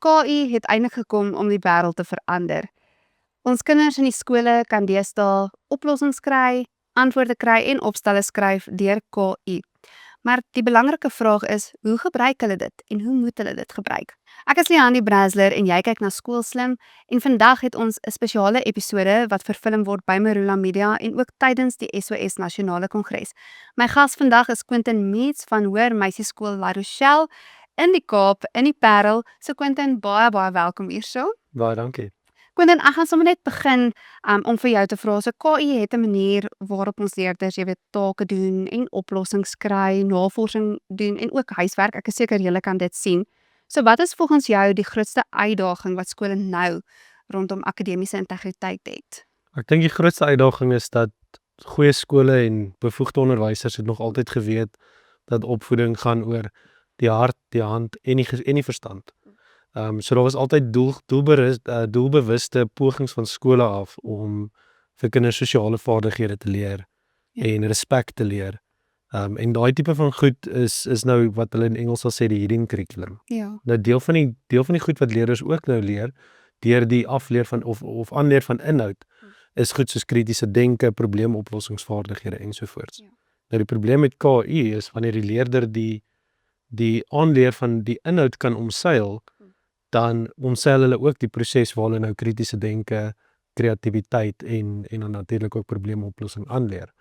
KI het eintlik gekom om die wêreld te verander. Ons kinders in die skole kan deesdae oplossings kry, antwoorde kry en opstelle skryf deur KI. Maar die belangrike vraag is, hoe gebruik hulle dit en hoe moet hulle dit gebruik? Ek is Leandie Brasler en jy kyk na Skoolslim en vandag het ons 'n spesiale episode wat verfilm word by Marula Media en ook tydens die SOS Nasionale Kongres. My gas vandag is Quentin Meets van Hoër Meisieskool La Rochelle in die Kaap, in die Parel. So Quentin, baie welkom hierso. Baie dankie. Quentin, ek gaan sommer net begin om vir jou te vra. So KI het 'n manier waarop ons leerders, jy weet, take doen en oplossings kry, navorsing doen en ook huiswerk. Ek is seker julle kan dit sien. So wat is volgens jou die grootste uitdaging wat skole nou rondom akademiese integriteit het? Ek dink die grootste uitdaging is dat goeie skole en bevoegde onderwysers het nog altyd geweet dat opvoeding gaan oor die hart, die hand en die verstand. So daar was altyd doelbewuste pogings van skole af om vir kinders sosiale vaardighede te leer en respek te leer. En daai tipe van goed is nou wat hulle in Engels sal sê die hidden curriculum. Ja. Nou deel van die goed wat leerders ook nou leer deur die afleer van of aanleer van inhoud is goed soos kritiese denke, probleemoplossingsvaardighede ensovoorts. Ja. Nou die probleem met KI is wanneer die leerder die aanleer van die inhoud kan omseil, dan omseil hulle ook die proses waar hulle nou kritiese denke, kreatiwiteit en dan natuurlik ook probleemoplossing aanleer.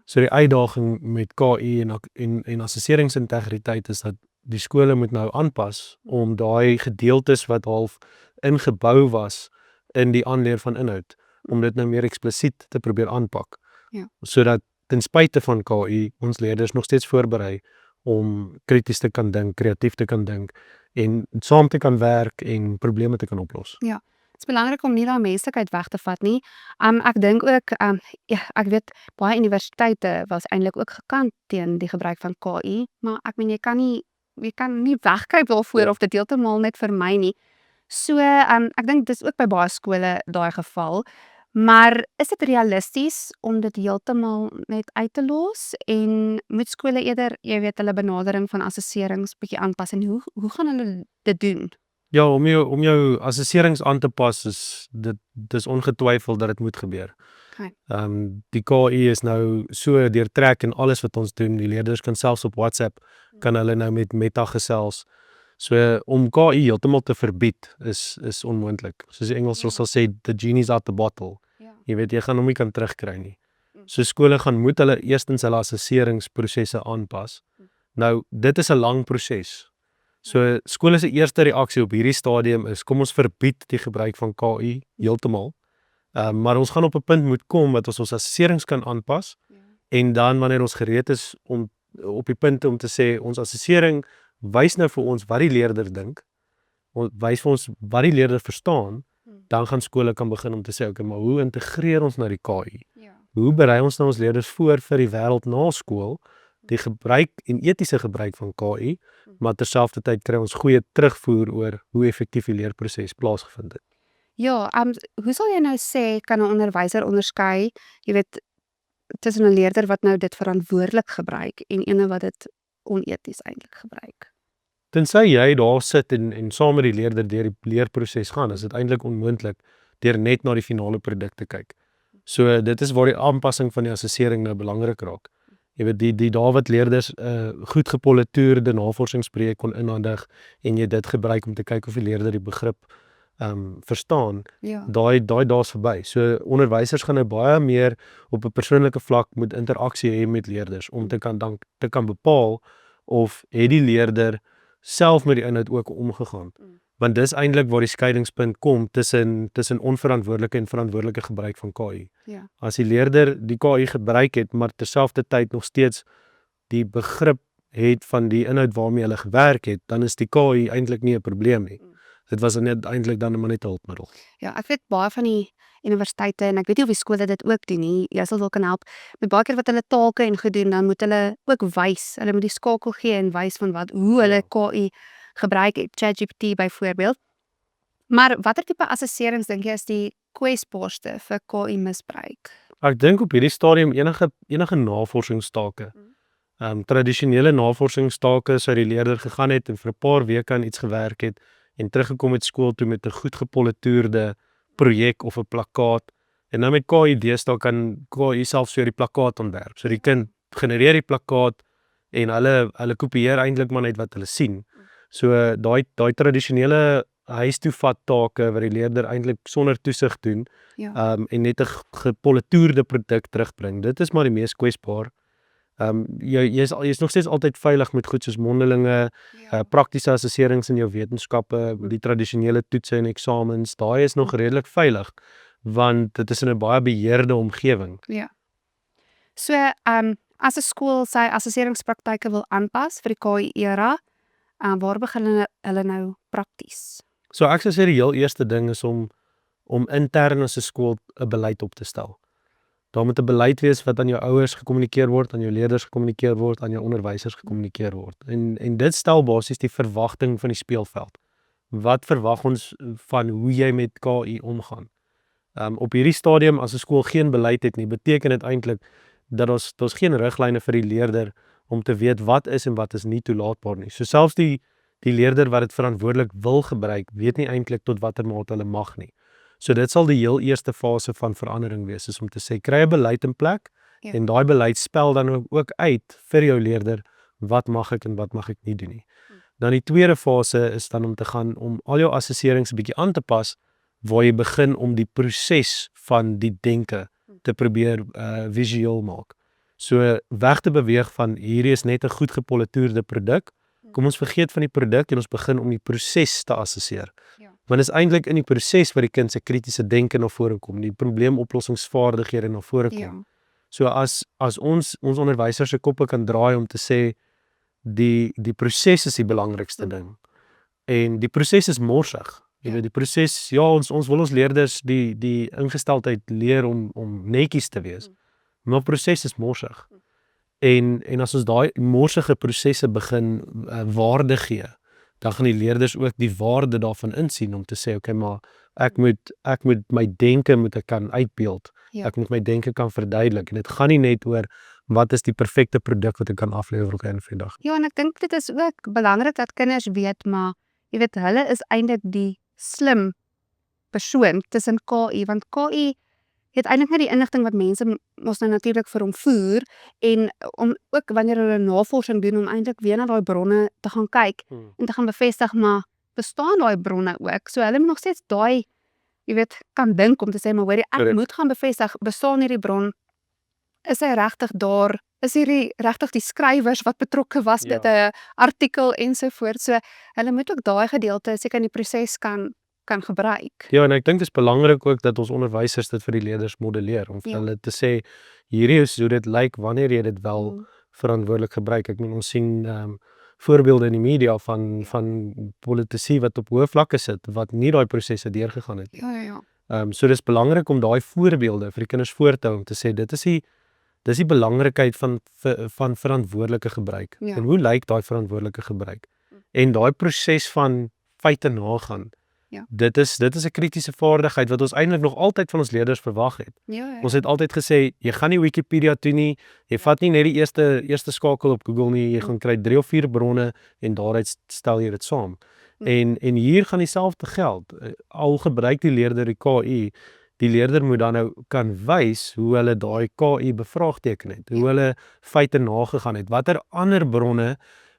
So die uitdaging met KI en assesseringsintegriteit is dat die skole moet nou aanpas om daai gedeeltes wat half ingebou was in die aanleer van inhoud, om dit nou meer eksplisiet te probeer aanpak. Ja. Sodat ten spyte van KI ons leerders nog steeds voorberei om krities te kan dink, kreatief te kan dink en saam te kan werk en probleme te kan oplos. Ja. Het is belangrik om nie daai menslikheid weg te vat nie. Ek dink ook, ek weet baie universiteite was eintlik ook gekant teen die gebruik van KI, maar ek meen jy kan nie wegkruip daarvoor of dit heeltemal net vermy nie. So, ek dink dis ook by baie skole daai geval. Maar is dit realisties om dit heeltemal net uit te los en moet skole eerder, jy weet, hulle benadering van assesserings bietjie aanpas en hoe gaan hulle dit doen? Ja, om jou assesserings aan te pas dis ongetwyfeld dat dit moet gebeur. Okay. Die KI is nou so deurtrek in alles wat ons doen. Die leerders kan selfs op WhatsApp kan hulle nou met Meta gesels. So om KI heeltemal te verbied is onmoontlik. Soos die Engels sal sê, the genie's out the bottle. Ja. Jy weet, jy gaan hom nie kan terugkry nie. So skole moet hulle eerstens hulle assesseringsprosesse aanpas. Nou, dit is 'n lang proses. So skole se eerste reaksie op hierdie stadium is, kom ons verbied die gebruik van KI heeltemal. Maar ons gaan op 'n punt moet kom wat ons assesserings kan aanpas en dan wanneer ons gereed is om op die punt om te sê ons assessering wys nou vir ons wat die leerder dink, wys vir ons wat die leerder verstaan, dan gaan skole kan begin om te sê, okay, maar hoe integreer ons nou die KI? Ja. Hoe berei ons nou ons leerders voor vir die wêreld na skool, die gebruik en etiese gebruik van KI, maar terselfdertyd kry ons goeie terugvoer oor hoe effektief die leerproses plaasgevind het. Ja, hoe sal jy nou sê, kan 'n onderwyser onderskei, jy weet, tussen 'n leerder wat nou dit verantwoordelik gebruik en ene wat dit oneties eintlik gebruik? Tensy jy daar sit en saam met die leerder deur die leerproses gaan, is dit eintlik onmoontlik deur net na die finale produk te kyk. So dit is waar die aanpassing van die assessering nou belangrik raak. Jy weet, die dae wat leerders goed gepolitoerde navorsingsprojek kon inhandig en jy dit gebruik om te kyk of die leerder die begrip verstaan, Ja. daai dae's verby. So onderwysers gaan nou baie meer op 'n persoonlike vlak moet interaksie hê met leerders om te kan bepaal of het die leerder self met die inhoud ook omgegaan. Want dis eintlik waar die skeidingspunt kom tussen onverantwoordelike en verantwoordelike gebruik van KI. Ja. As die leerder die KI gebruik het, maar terselfdertyd nog steeds die begrip het van die inhoud waarmee hulle gewerk het, dan is die KI eintlik nie 'n probleem nie. Dit was net eintlik dan maar net 'n hulpmiddel. Ja, ek weet baie van die universiteite en ek weet nie of die skole dit ook doen nie. Jy sal wel kan help. Met baie keer wat hulle take en gedoen, dan moet hulle ook wys. Hulle moet die skakel gee en wys van hoe hulle KI gebruik het, ChatGPT byvoorbeeld. Maar watter tipe assesserings dink jy is die kwesbaarste vir KI misbruik? Ek dink op hierdie stadium enige navorsingstake. Tradisionele navorsingstake sou die leerder gegaan het en vir 'n paar weke aan iets gewerk het en teruggekom het skool toe met 'n goed gepolitoerde projek of 'n plakkaat. En nou met KI deesdae kan KI self so die plakkaat ontwerp. So die kind genereer die plakkaat en hulle kopieer eintlik maar net wat hulle sien. So daai tradisionele huis-toe-vat take wat die leerder eintlik sonder toesig doen, Ja. en net 'n gepolitoerde produk terugbring. Dit is maar die mees kwesbaar. Jy's nog steeds altyd veilig met goed soos mondelinge, praktiese assesserings in jou wetenskappe, die tradisionele toetse en eksamens. Daai is nog redelik veilig want dit is in 'n baie beheerde omgewing. Ja. So, as 'n skool sy assesseringspraktyke wil aanpas vir die KI era, waar begin hulle nou prakties? So ek sou sê die heel eerste ding is om intern as 'n skool 'n beleid op te stel. Daar moet 'n beleid wees wat aan jou ouers gekommunikeer word, aan jou leerders gekommunikeer word, aan jou onderwysers gekommunikeer word. En dit stel basies die verwagting van die speelveld. Wat verwag ons van hoe jy met KI omgaan? Op hierdie stadium as 'n skool geen beleid het nie, beteken dit eintlik dat daar's geen riglyne vir die leerder om te weet wat is en wat is nie toelaatbaar nie. So selfs die leerder wat dit verantwoordelik wil gebruik, weet nie eintlik tot watter mate hulle mag nie. So dit sal die heel eerste fase van verandering wees, is om te sê, kry 'n beleid in plek, en daai beleid spel dan ook uit vir jou leerder, wat mag ek en wat mag ek nie doen nie. Dan die tweede fase is dan om te gaan om al jou assesserings 'n bietjie aan te pas, waar jy begin om die proses van die denke te probeer visueel maak. So weg te beweeg van hierdie is net 'n goed gepolitoerde produk. Kom ons vergeet van die produk en ons begin om die proses te assesseer. Want is eintlik in die proses waar die kind se kritiese denke na vore kom, die probleemoplossingsvaardighede na vore kom. Ja. So as ons onderwysers se koppe kan draai om te sê die proses is die belangrikste ding. En die proses is morsig. Jy weet die proses, ja, ons wil ons leerders die ingesteldheid leer om netjies te wees. Maar proses is morsig. En as ons daai morsige prosesse begin waarde gee, dan gaan die leerders ook die waarde daarvan insien om te sê, okay, maar ek moet my denke moet ek kan uitbeeld. Ek moet my denke kan verduidelik. En dit gaan nie net oor wat is die perfekte produk wat ek kan aflewer op 'n einde van die dag. Ja, en ek dink dit is ook belangrik dat kinders weet, maar jy weet, hulle is eintlik die slim persoon tussen KI, want KI het eintlik net die inligting wat mense mos nou natuurlik vir hom voer, en om ook wanneer hulle navorsing doen, om eintlik weer na daai bronne te gaan kyk en te gaan bevestig, maar bestaan daai bronne ook? So hulle moet nog steeds daai, jy weet, kan dink om te sê, maar hoorie, ek moet gaan bevestig, bestaan hierdie bron? Is hy regtig daar? Is hierdie regtig die skrywers wat betrokke was met 'n artikel ensovoorts? So hulle moet ook daai gedeelte seker in die proses kan gebruik. Ja, en ek dink dit is belangrik ook dat ons onderwysers dit vir die leerders modelleer, om vir hulle te sê, hierdie is hoe dit lyk wanneer jy dit wel verantwoordelik gebruik. Ek meen ons sien voorbeelde in die media van politici wat op hoë vlakke sit, wat nie daai prosesse deurgegaan het nie. Ja. So dis belangrik om daai voorbeelde vir die kinders voor te hou, om te sê, dis die belangrikheid van verantwoordelike gebruik. En hoe lyk daai verantwoordelike gebruik? En daai proses van feite nagaan, dit is 'n kritiese vaardigheid wat ons eintlik nog altyd van ons leerders verwag het. Ons het altyd gesê, jy gaan nie Wikipedia toe nie, jy vat nie net die eerste skakel op Google nie, jy gaan kry 3 of 4 bronne en daaruit stel jy dit saam. En hier gaan dieselfde geld. Al gebruik die leerder die KI, die leerder moet dan nou kan wys hoe hulle daai KI bevraagteken het, hoe hulle feite nagegaan het, watter ander bronne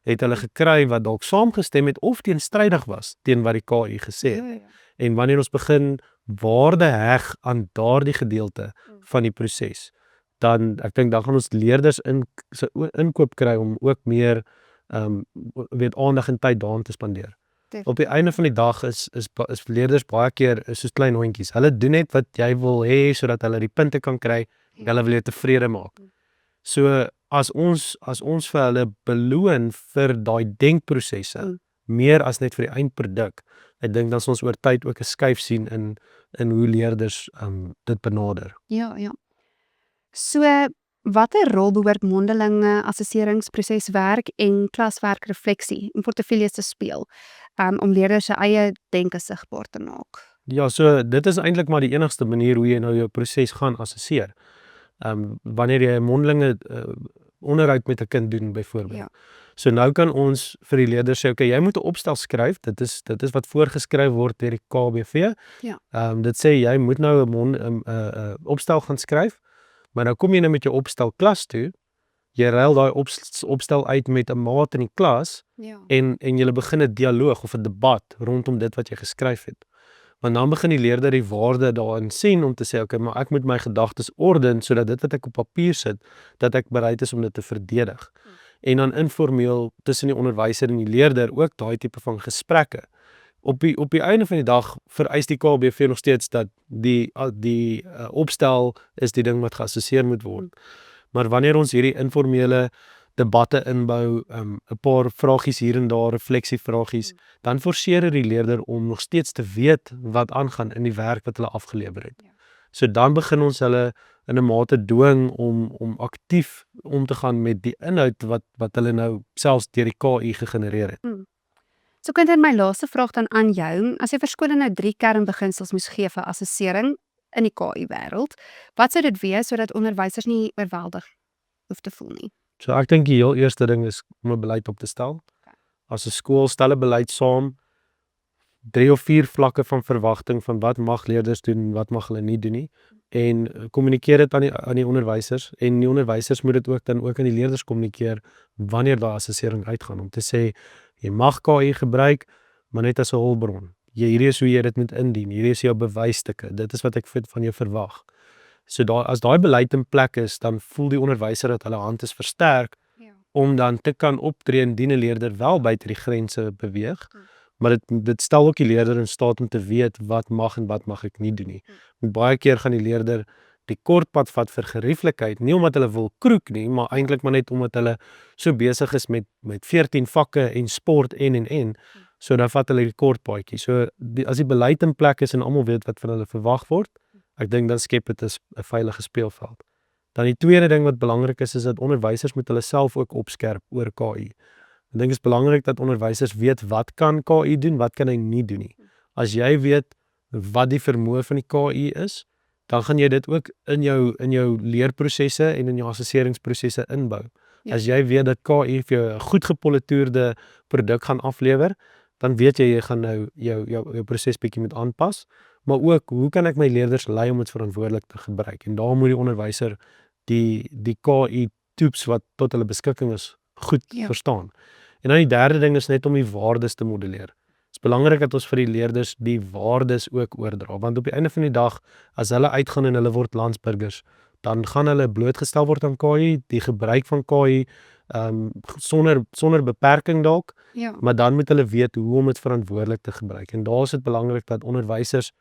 het hulle gekry wat dalk saamgestem het of teenstrydig was teen wat die KI gesê het. En wanneer ons begin waarde heg aan daardie gedeelte van die proses, dan ek dink dan gaan ons leerders inkoop kry om ook meer aandag en tyd daaraan te spandeer. Op die einde van die dag is leerders baie keer soos klein hondjies. Hulle doen net wat jy wil hê sodat hulle die punte kan kry, hulle wil jou tevrede maak. So as ons vir hulle beloon vir daai denkprosesse, meer as net vir die eindproduk, ek dink dan ons oor tyd ook 'n skuif sien in hoe leerders dit benader. Ja. So watter rol behoort mondelinge assesseringsproseswerk en klaswerkrefleksie in portefeuilles te speel om leerders se eie denke sigbaar te maak? Ja, so dit is eintlik maar die enigste manier hoe jy nou jou proses gaan assesseer. Wanneer jy 'n mondelinge onderhoud met 'n kind doen byvoorbeeld. Ja. So nou kan ons vir die leerders sê, okay, jy moet 'n opstel skryf. Dit is wat voorgeskryf word deur die KBV. Ja. Dit sê jy moet nou 'n opstel gaan skryf, maar nou kom jy nou met jou opstel klas toe. Jy ruil daai opstel uit met 'n maat in die klas Ja. en julle begin 'n dialoog of 'n debat rondom dit wat jy geskryf het. Want dan begin die leerder die waarde daarin sien om te sê, okay, maar ek moet my gedagtes orden sodat dit wat ek op papier sit, dat ek bereid is om dit te verdedig. En dan informeel tussen die onderwyser en die leerder ook daai tipe van gesprekke. Op die einde van die dag vereis die KBV nog steeds dat die opstel is die ding wat geassesseer moet word. Maar wanneer ons hierdie informele debatte inbou, 'n paar vragies hier en daar, refleksievragies, dan forceer dit die leerder om nog steeds te weet wat aangaan in die werk wat hulle afgelewer het. Ja. So dan begin ons hulle in 'n mate dwing om aktief om te gaan met die inhoud wat hulle nou selfs deur die KI gegenereer het. So Quentin, my laaste vraag dan aan jou. As jy vir skole nou 3 kernbeginsels moes gee vir assessering in die KI wêreld, wat sou dit wees sodat onderwysers nie oorweldig hoef te voel nie? So ek dink die heel eerste ding is om 'n beleid op te stel. As 'n skool stel 'n beleid saam, 3 of 4 vlakke van verwagting van wat mag leerders doen, wat mag hulle nie doen nie, en kommunikeer dit aan die onderwysers, en die onderwysers moet dit ook aan die leerders kommunikeer wanneer daai assessering uitgaan, om te sê jy mag KI gebruik, maar net as 'n hulpbron. Hierdie is hoe jy dit moet indien, hierdie is jou bewysstukke, dit is wat ek van jou verwag. So as daai beleid in plek is, dan voel die onderwyser dat hulle hand is versterk om dan te kan optree indien 'n leerder wel buite die grense beweeg. Maar dit stel ook die leerder in staat om te weet wat mag en wat mag ek nie doen nie. Baie keer gaan die leerder die kort pad vat vir gerieflikheid, nie omdat hulle wil kroek nie, maar eintlik maar net omdat hulle so besig is met 14 vakke en sport en. So dan vat hulle die kort paadjie. So as die beleid in plek is en almal weet wat van hulle verwag word, ek dink dan skep dit 'n veilige speelveld. Dan die tweede ding wat belangrik is dat onderwysers moet hulle self ook opskerp oor KI. Ek dink dit is belangrik dat onderwysers weet wat kan KI doen, wat kan hy nie doen nie. As jy weet wat die vermoë van die KI is, dan gaan jy dit ook in jou leerprosesse en in jou assesseringsprosesse inbou. Ja. As jy weet dat KI vir jou 'n goed gepolitoerde produk gaan aflewer, dan weet jy gaan nou jou proses bietjie moet aanpas, maar ook hoe kan ek my leerders lei om dit verantwoordelik te gebruik? En daar moet die onderwyser die KI tools wat tot hulle beskikking is goed verstaan. En dan die derde ding is net om die waardes te modelleer. Dit is belangrik dat ons vir die leerders die waardes ook oordra, want op die einde van die dag, as hulle uitgaan en hulle word landsburgers, dan gaan hulle blootgestel word aan KI, die gebruik van KI, sonder beperking dalk, maar dan moet hulle weet hoe om dit verantwoordelik te gebruik. En daar is dit belangrik dat onderwysers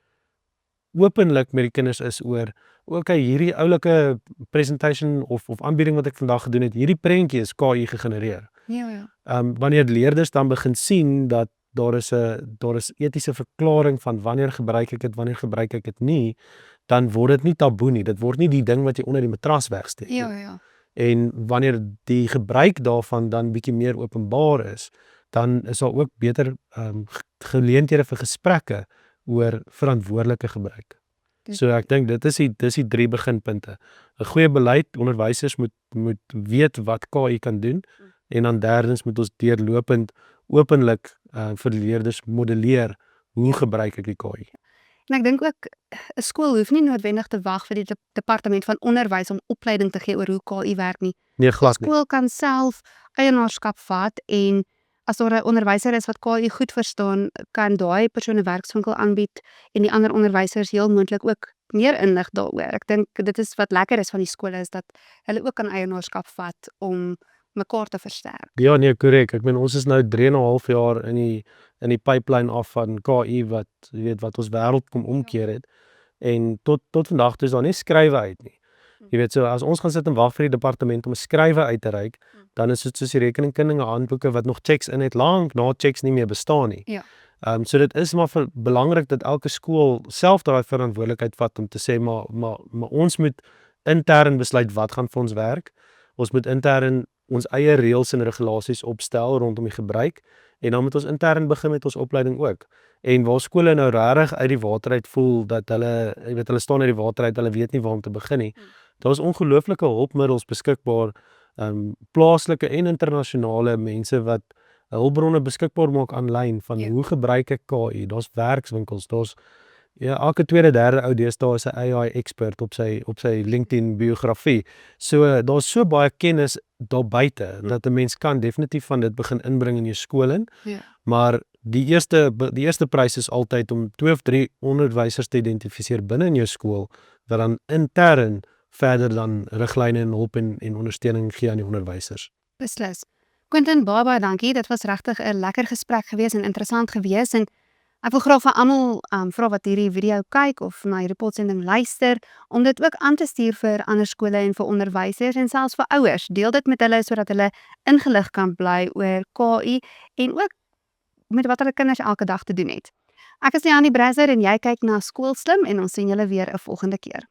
openlik met die kinders is oor, okay, hierdie oulike presentation of aanbieding wat ek vandag gedoen het, hierdie prentjie is KI gegenereer. Wanneer leerders dan begin sien dat daar is etiese verklaring van wanneer gebruik ek dit, wanneer gebruik ek dit nie, dan word dit nie taboe nie, dit word nie die ding wat jy onder die matras wegsteek nie. En wanneer die gebruik daarvan dan bietjie meer openbaar is, dan is daar ook beter geleenthede vir gesprekke oor verantwoordelike gebruik. So ek dink dit is die 3 beginpunte. 'n Goeie beleid, onderwysers moet weet wat KI kan doen, en dan derdens moet ons deurlopend openlik vir die leerders modelleer hoe gebruik ek die KI. En ek dink ook 'n skool hoef nie noodwendig te wag vir die departement van onderwys om opleiding te gee oor hoe KI werk nie. Nee, glad nie. Skool kan self eienaarskap vat, en as daar 'n onderwyser is wat KI goed verstaan, kan daai persoon 'n werkswinkel aanbied en die ander onderwysers heel moontlik ook meer inlig daaroor. Ek dink dit is wat lekker is van die skole, is dat hulle ook kan eienaarskap vat om mekaar te versterk. Ja, nee, korrek. Ek meen ons is nou 3,5 jaar in die pipeline af van KI wat ons wêreld kom omkeer het. En tot vandag toe is daar nie skrywe uit nie. Jy weet, so as ons gaan sit en wag vir die departement om 'n skrywe uit te reik, dan is dit soos die rekeningkundige handboeke wat nog checks in het, lank na checks nie meer bestaan nie. So dit is maar belangrik dat elke skool self daai verantwoordelikheid vat om te sê maar ons moet intern besluit wat gaan vir ons werk. Ons moet intern ons eie reëls en regulasies opstel rondom die gebruik, en dan moet ons intern begin met ons opleiding ook. En waar skole nou regtig uit die water uit voel dat hulle staan uit die water uit, hulle weet nie waar om te begin nie. Daar is ongelooflike hulpmiddels beskikbaar plaaslike en internasionale mense wat hulpbronne beskikbaar maak aanlyn van Ja. hoe gebruik ek KI, daar's werkswinkels, daar's elke tweede, derde ou deesdae is 'n AI expert op sy LinkedIn biografie. So daar's so baie kennis daar buite dat 'n mens kan definitief van dit begin inbring in jou skool in. Ja. Maar die eerste prys is altyd om 2 of 3 onderwysers te identifiseer binne in jou skool wat dan intern verder dan riglyne en hulp en ondersteuning gee aan die onderwysers. Beslis. Quentin, baie dankie. Dit was regtig 'n lekker gesprek gewees en interessant gewees en ek wil graag vir almal vra wat hierdie video kyk of na hierdie podsending luister, om dit ook aan te stuur vir ander skole en vir onderwysers en selfs vir ouers. Deel dit met hulle sodat hulle ingelig kan bly oor KI en ook met wat hulle kinders elke dag te doen het. Ek is Leanne Brazzer en jy kyk na Skoolslim en ons sien julle weer 'n volgende keer.